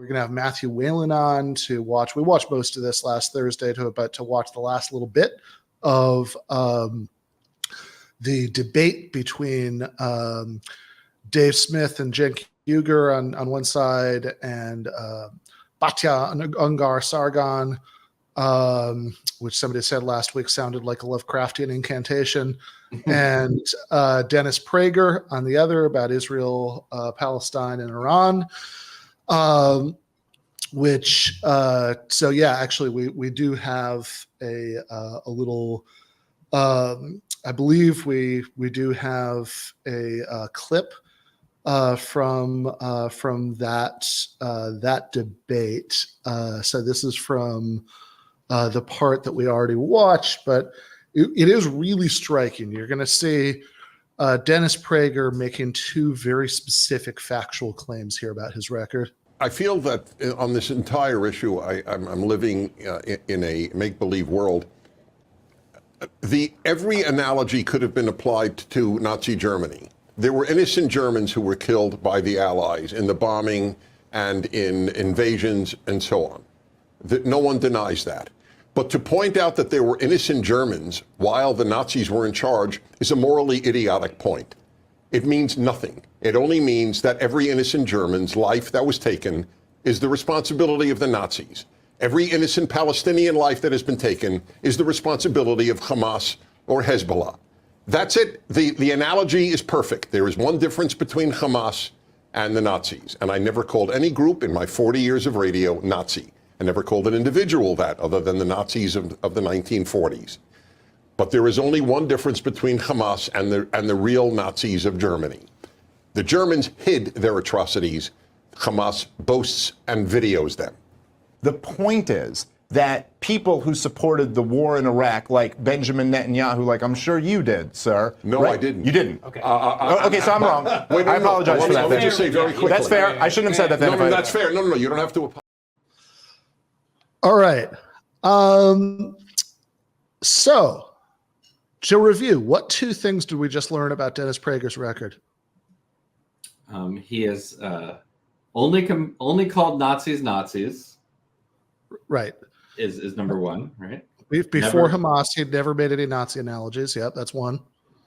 going to have Matthew Whalen on to watch. We watched most of this last Thursday, but to watch the last little bit of the debate between Dave Smith and Cenk Uygur on one side, and Batya Ungar Sargon, which somebody said last week sounded like a Lovecraftian incantation, and Dennis Prager on the other about Israel, Palestine, and Iran. So yeah, actually we do have a little. I believe we do have a clip from that debate. So this is from the part that we already watched, but it is really striking. You're going to see Dennis Prager making two very specific factual claims here about his record. I feel that on this entire issue, I'm living in a make-believe world. Every analogy could have been applied to Nazi Germany. There were innocent Germans who were killed by the Allies in the bombing and in invasions and so on. No one denies that. But to point out that there were innocent Germans while the Nazis were in charge is a morally idiotic point. It means nothing. It only means that every innocent German's life that was taken is the responsibility of the Nazis. Every innocent Palestinian life that has been taken is the responsibility of Hamas or Hezbollah. That's it. The analogy is perfect. There is one difference between Hamas and the Nazis. And I never called any group in my 40 years of radio Nazi. I never called an individual that other than the Nazis of the 1940s. But there is only one difference between Hamas and the real Nazis of Germany. The Germans hid their atrocities. Hamas boasts and videos them. The point is that people who supported the war in Iraq, like Benjamin Netanyahu, like I'm sure you did, sir. No, right? I didn't. You didn't? Okay. Okay, so I'm wrong. Wait, no, I apologize for that. Let me just say very quickly. That's fair. I shouldn't have said that then. No, that's fair. No, you don't have to apologize. All right. So, to review, what two things did we just learn about Dennis Prager's record? He is only called Nazis. Right. Is number one, right? Before Hamas, he'd never made any Nazi analogies. Yep, that's one.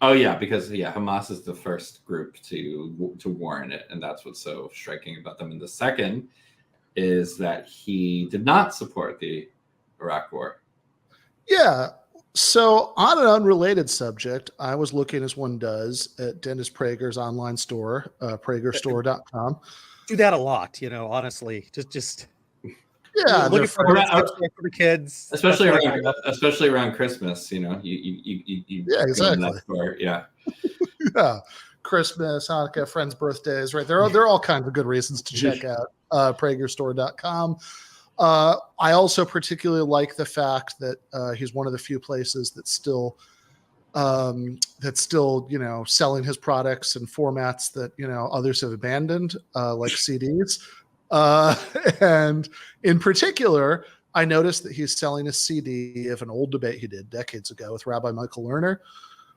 Oh yeah, because Hamas is the first group to warrant it, and that's what's so striking about them. And the second is that he did not support the Iraq War. Yeah. So on an unrelated subject, I was looking, as one does, at Dennis Prager's online store, pragerstore.com. Do that a lot, honestly. Just yeah, looking for the kids, especially around Christmas. You yeah, exactly. Yeah, yeah, Christmas, Hanukkah, friends' birthdays, right? There are all kinds of good reasons to check out pragerstore.com. I also particularly like the fact that he's one of the few places that's still selling his products in formats that others have abandoned, like CDs. And in particular, I noticed that he's selling a CD of an old debate he did decades ago with Rabbi Michael Lerner,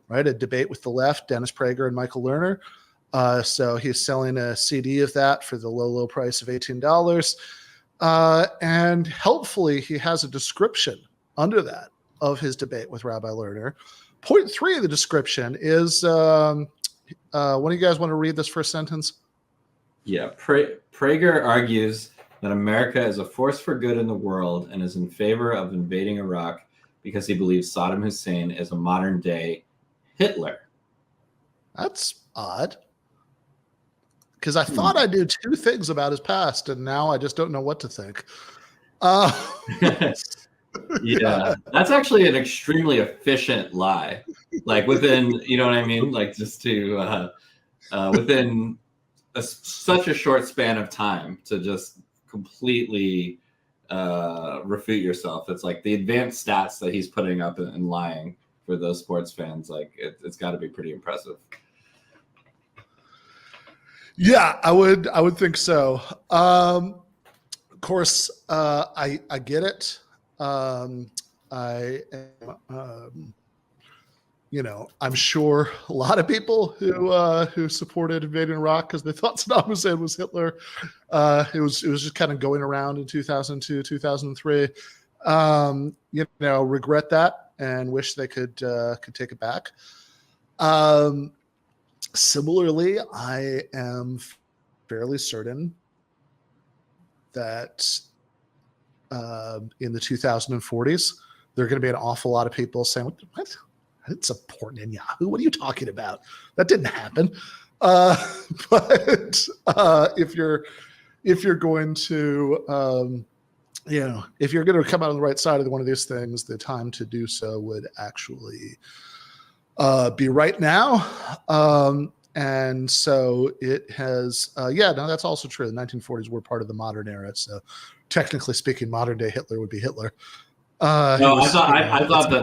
right? A debate with the left, Dennis Prager and Michael Lerner. So he's selling a CD of that for the low price of $18. And helpfully, he has a description under that of his debate with Rabbi Lerner. Point 3 of the description is, one of you guys want to read this first sentence? Yeah, Prager argues that America is a force for good in the world and is in favor of invading Iraq because he believes Saddam Hussein is a modern-day Hitler. That's odd. Because I thought I knew two things about his past, and now I just don't know what to think. Yeah, that's actually an extremely efficient lie. Like within, you know what I mean? Like just to, within such a short span of time to just completely refute yourself. It's like the advanced stats that he's putting up and lying for those sports fans. Like it's got to be pretty impressive. Yeah, I would think so. Of course, I get it. I'm sure a lot of people who supported invading Iraq because they thought Saddam Hussein was Hitler. It was just kind of going around in 2002, 2003. Regret that and wish they could take it back. Similarly, I am fairly certain that in the 2040s, there are going to be an awful lot of people saying, "What? I didn't support Netanyahu. What are you talking about? That didn't happen." But if you're going to if you're going to come out on the right side of one of these things, the time to do so would actually be right now. And so it has, that's also true. The 1940s were part of the modern era. So technically speaking, modern day Hitler would be Hitler. I thought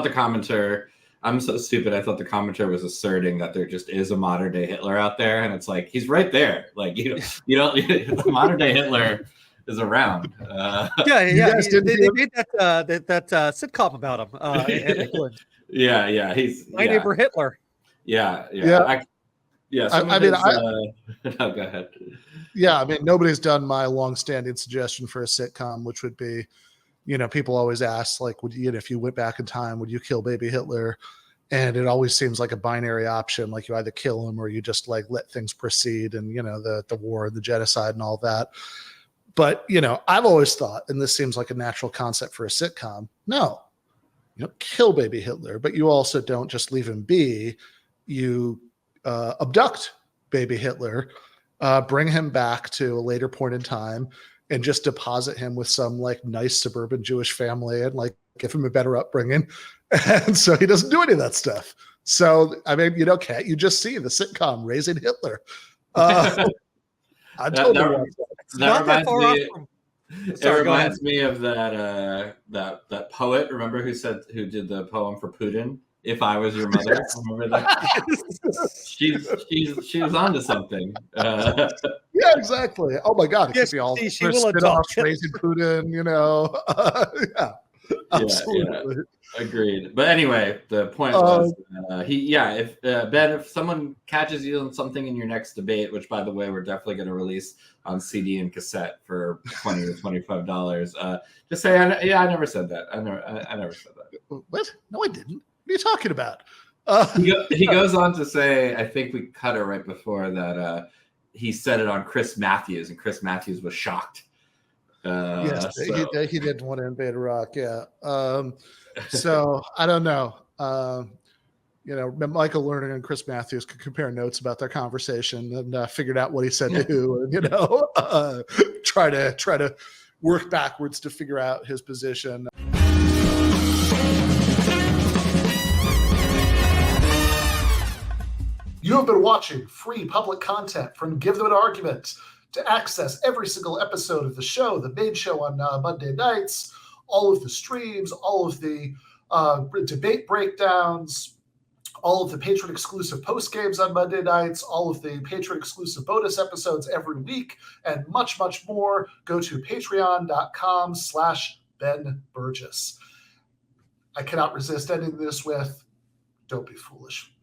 the commenter, I'm so stupid. I thought the commenter was asserting that there just is a modern day Hitler out there. And it's like, he's right there. Like, you don't, the modern day Hitler is around. They made that sitcom about him in England. He's My Neighbor Hitler. No, go ahead. Yeah, I mean, nobody's done my long-standing suggestion for a sitcom, which would be, people always ask, like, if you went back in time, would you kill baby Hitler? And it always seems like a binary option, like you either kill him or you just like let things proceed, and the war and the genocide and all that. But I've always thought, and this seems like a natural concept for a sitcom, no, you don't kill baby Hitler, but you also don't just leave him be. You abduct baby Hitler, bring him back to a later point in time, and just deposit him with some like nice suburban Jewish family and like give him a better upbringing. And so he doesn't do any of that stuff. So, I mean, can't you just see the sitcom Raising Hitler? I totally watch that. It reminds me of that poet. Remember who did the poem for Putin? If I Was Your Mother. Yes. Remember that? She was onto something. Yeah, exactly. Oh my God, it could be all she will spin-offs, Raising Putin. Yeah, absolutely. Yeah. Agreed. But anyway, the point was, if someone catches you on something in your next debate, which by the way, we're definitely going to release on CD and cassette for $20 to $25, just say, I never said that. I never said that. What? No, I didn't. What are you talking about? He goes on to say, I think we cut it right before that. He said it on Chris Matthews, and Chris Matthews was shocked. Yes, he didn't want to invade Iraq. Yeah. So I don't know. Michael Lerner and Chris Matthews could compare notes about their conversation and figured out what he said to who, and try to work backwards to figure out his position. You have been watching free public content from Give Them an Argument. To access every single episode of the show, the main show on Monday nights, all of the streams, all of the debate breakdowns, all of the patron-exclusive postgames on Monday nights, all of the patron-exclusive bonus episodes every week, and much, much more, go to patreon.com/Ben Burgis. I cannot resist ending this with, don't be foolish.